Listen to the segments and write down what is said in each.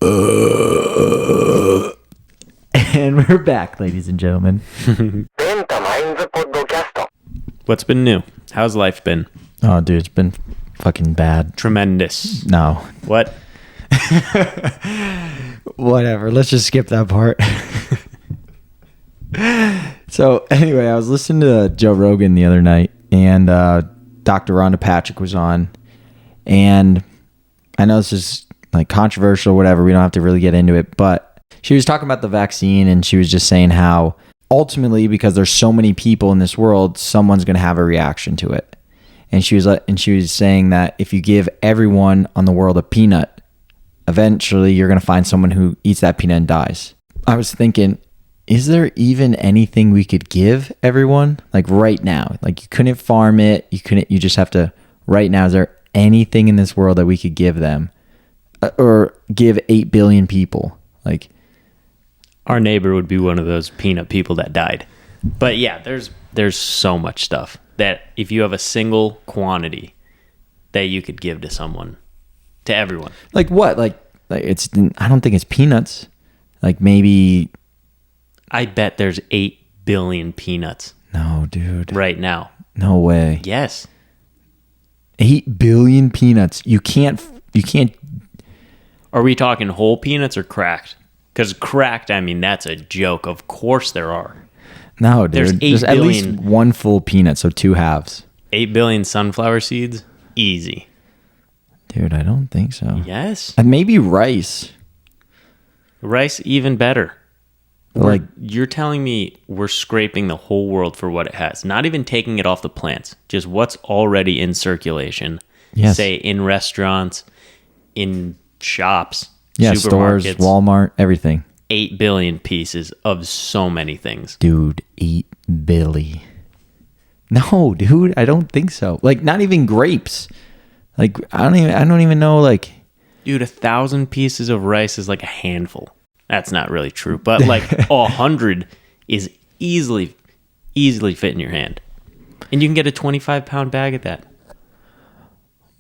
And we're back, ladies and gentlemen. What's been new? How's life been? Oh, dude, it's been fucking bad. Tremendous. No. What? Whatever. Let's just skip that part. So, anyway, I was listening to Joe Rogan the other night, and Dr. Rhonda Patrick was on. And I know this is like controversial, whatever. We don't have to really get into it, but she was talking about the vaccine, and she was just saying how ultimately, because there's so many people in this world, someone's going to have a reaction to it. And she was saying that if you give everyone on the world a peanut, eventually you're going to find someone who eats that peanut and dies. I was thinking, is there even anything we could give everyone? Like right now, like you couldn't farm it. You just have to, right now, is there anything in this world that we could give them or give 8 billion people? Like, Our neighbor would be one of those peanut people that died. But yeah, there's so much stuff that if you have a single quantity that you could give to someone, to everyone. like what? Like it's, I don't think it's peanuts. Like maybe, I bet there's 8 billion peanuts no, dude. right now. No way. Yes. 8 billion peanuts. You can't. Are we talking whole peanuts or cracked? Because cracked, I mean, that's a joke. Of course there are. No, dude. There's 8 There's at least billion. one full peanut, so 2 halves. 8 billion sunflower seeds? Easy. Dude, I don't think so. Yes. And maybe rice. Rice, even better. Like, You're telling me we're scraping the whole world for what it has, not even taking it off the plants, just what's already in circulation. Yes. Say in restaurants, in shops, yeah, stores, supermarkets, Walmart, everything. 8 billion pieces of so many things. Dude, 8 billion. No, dude, I don't think so. Like, not even grapes. Like, I don't even know, like, Dude, 1,000 pieces of rice is like a handful. That's not really true, but like 100 is easily fit in your hand. And you can get a 25-pound bag of that.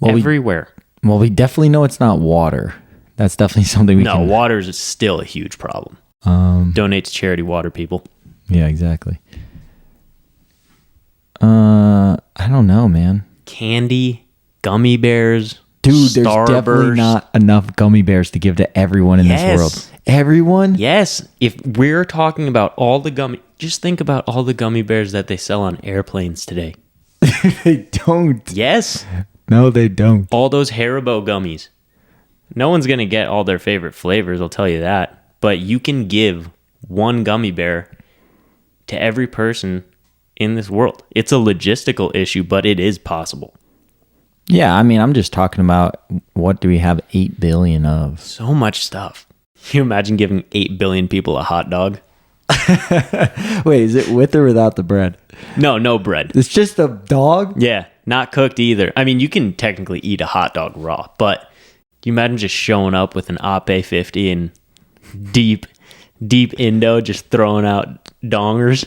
Well, everywhere. we definitely know it's not water. That's definitely something we can... No, water is still a huge problem. Donate to charity water, people. Yeah, exactly. I don't know, man. Candy, gummy bears, Dude, there's definitely Starburst. not enough gummy bears to give to everyone in this world. Everyone? Yes, if we're talking about all the gummy... Just think about all the gummy bears that they sell on airplanes today. They don't. Yes, No, they don't. all those Haribo gummies. No one's going to get all their favorite flavors, I'll tell you that. But you can give one gummy bear to every person in this world. It's a logistical issue, but it is possible. Yeah, I mean, I'm just talking about what do we have 8 billion of? So much stuff. Can you imagine giving 8 billion people a hot dog? Wait, is it with or without the bread? No bread. It's just a dog? Yeah, not cooked either. I mean, you can technically eat a hot dog raw, but can you imagine just showing up with an Ape 50 and deep Indo just throwing out dongers?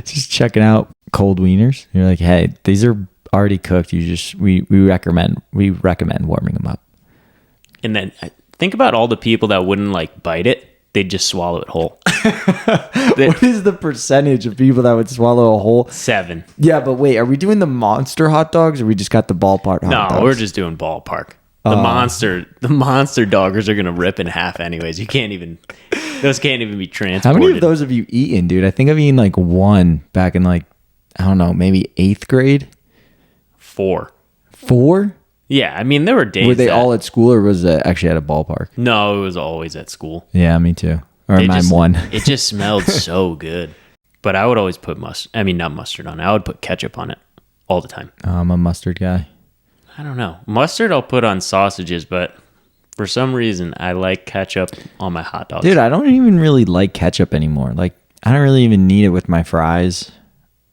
Just checking out cold wieners. You're like, hey, these are already cooked. We recommend warming them up. And then think about all the people that wouldn't like bite it. They'd just swallow it whole. What is the percentage of people that would swallow a whole? 7. Yeah, but wait, are we doing the monster hot dogs or we just got the ballpark hot dogs? No, we're just doing ballpark. The monster doggers are gonna rip in half anyways. Those can't even be transported. How many of those have you eaten, dude? I think I've eaten like one back in like, I don't know, maybe 8th grade. 4. 4? Yeah, I mean there were days. Were they all at school or was it actually at a ballpark? No, it was always at school. Yeah, me too. Or It mine just- one. It just smelled so good. But I would always put not mustard on it. I would put ketchup on it all the time. I'm a mustard guy. I don't know. Mustard I'll put on sausages, but for some reason I like ketchup on my hot dogs. Dude, I don't even really like ketchup anymore. Like, I don't really even need it with my fries.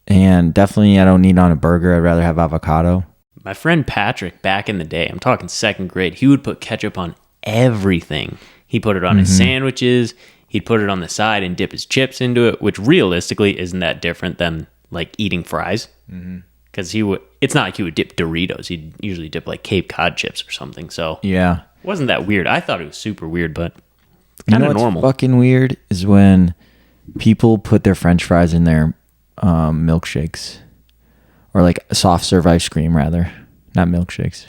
And definitely I don't need it on a burger. I'd rather have avocado. My friend Patrick, back in the day, I'm talking 2nd grade, he would put ketchup on everything. He put it on his sandwiches. He'd put it on the side and dip his chips into it, which realistically isn't that different than like eating fries. Because Because it's not like he would dip Doritos. He'd usually dip like Cape Cod chips or something. So Yeah. it wasn't that weird. I thought it was super weird, but You kind know of what's normal. fucking weird is when people put their French fries in their milkshakes, or like soft serve ice cream rather, not milkshakes.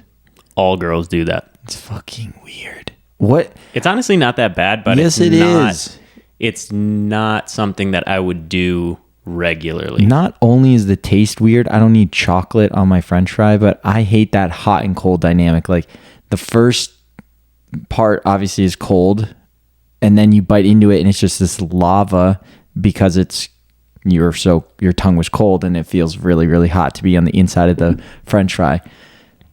All girls do that. It's fucking weird. What? It's honestly not that bad, but Yes, it's it not, is. It's not something that I would do regularly. Not only is the taste weird, I don't need chocolate on my French fry, but I hate that hot and cold dynamic. Like the first part obviously is cold, and then you bite into it and it's just this lava because your tongue was cold and it feels really, really hot to be on the inside of the French fry.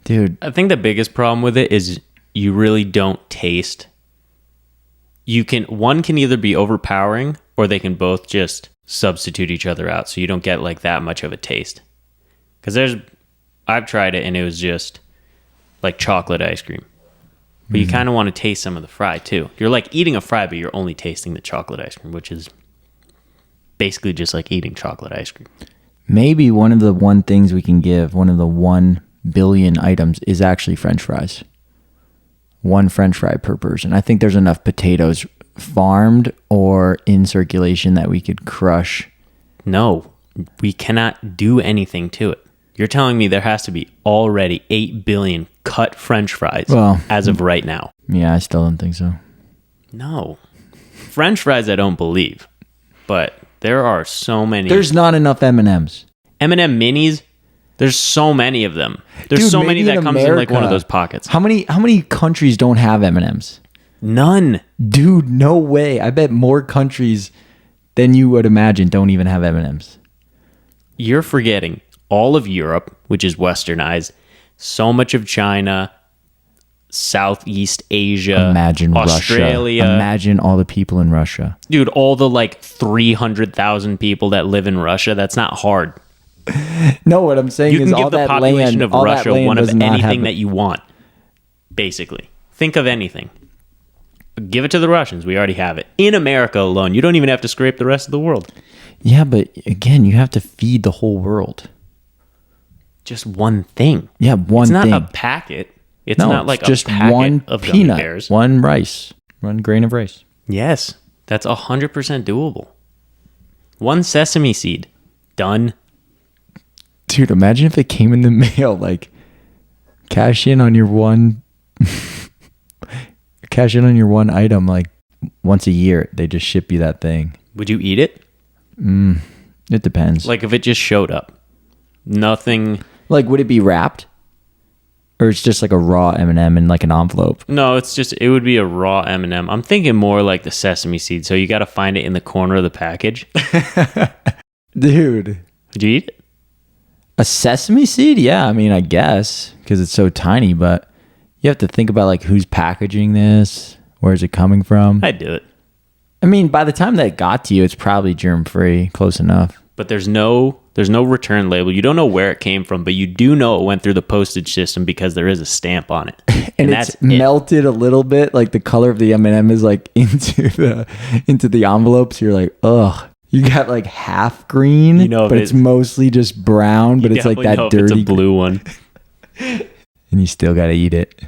Dude, I think the biggest problem with it is you really don't taste. One can either be overpowering or they can both just substitute each other out, so you don't get like that much of a taste. Because I've tried it and it was just like chocolate ice cream. But you kind of want to taste some of the fry too. You're like eating a fry, but you're only tasting the chocolate ice cream, which is basically just like eating chocolate ice cream. maybe one of the things we can give, one of the 1 billion items is actually French fries. One French fry per person. I think there's enough potatoes farmed or in circulation that we could crush. No, we cannot do anything to it. You're telling me there has to be already 8 billion cut French fries as of right now. Yeah, I still don't think so. No. French fries, I don't believe. But there are so many. There's not enough M&Ms. M&M minis, there's so many of them. There's Dude, so many maybe that in comes in like one of America. those pockets. How many countries don't have M&Ms? None. Dude, no way. I bet more countries than you would imagine don't even have M&Ms. You're forgetting all of Europe, which is westernized, so much of China, Southeast Asia, Imagine Australia. Russia. Imagine all the people in Russia. Dude, all the like 300,000 people that live in Russia, that's not hard. No, what I'm saying You is can all give the that population land, of all that Russia land one of does not anything have- that you want, basically. Think of anything. Give it to the Russians. We already have it. In America alone, you don't even have to scrape the rest of the world. Yeah, but again, you have to feed the whole world. Just one thing. Yeah, one It's not thing. a packet. It's No, not like it's just a packet one of gummy peanut, bears. one rice, one grain of rice. Yes, that's 100% doable. One sesame seed. Done. Dude, imagine if it came in the mail, like cash in on your one item, like once a year. They just ship you that thing. Would you eat it? It depends. Like if it just showed up. Nothing. Like, would it be wrapped? Or it's just like a raw M&M in like an envelope? No, it would be a raw M&M. I'm thinking more like the sesame seed. So you got to find it in the corner of the package. Dude. Would you eat it? A sesame seed? Yeah, I mean, I guess, because it's so tiny, but you have to think about like who's packaging this, where's it coming from. I'd do it. I mean, by the time that got to you, it's probably germ-free, close enough. But there's no return label. You don't know where it came from, but you do know it went through the postage system because there is a stamp on it. And it's melted a little bit, like the color of the M&M is like into the envelopes. You're like, ugh. You got like half green, You know if but it's mostly just brown, but it's like Definitely know that if dirty it's a blue one. and you still got to eat it.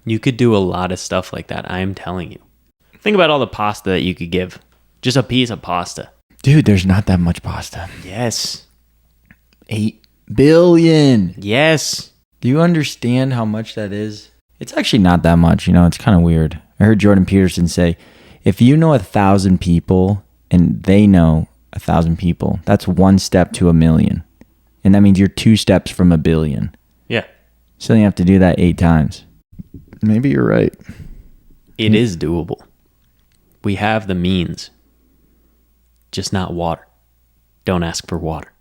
You could do a lot of stuff like that. I am telling you. Think about all the pasta that you could give. Just a piece of pasta. Dude, there's not that much pasta. Yes. 8 billion. Yes. Do you understand how much that is? It's actually not that much. You know, it's kind of weird. I heard Jordan Peterson say, if you know 1,000 people and they know 1,000 people, that's one step to 1,000,000. And that means you're 2 steps from 1 billion. Yeah. So you have to do that 8 times. Maybe you're right. It is doable. We have the means. Just not water. Don't ask for water.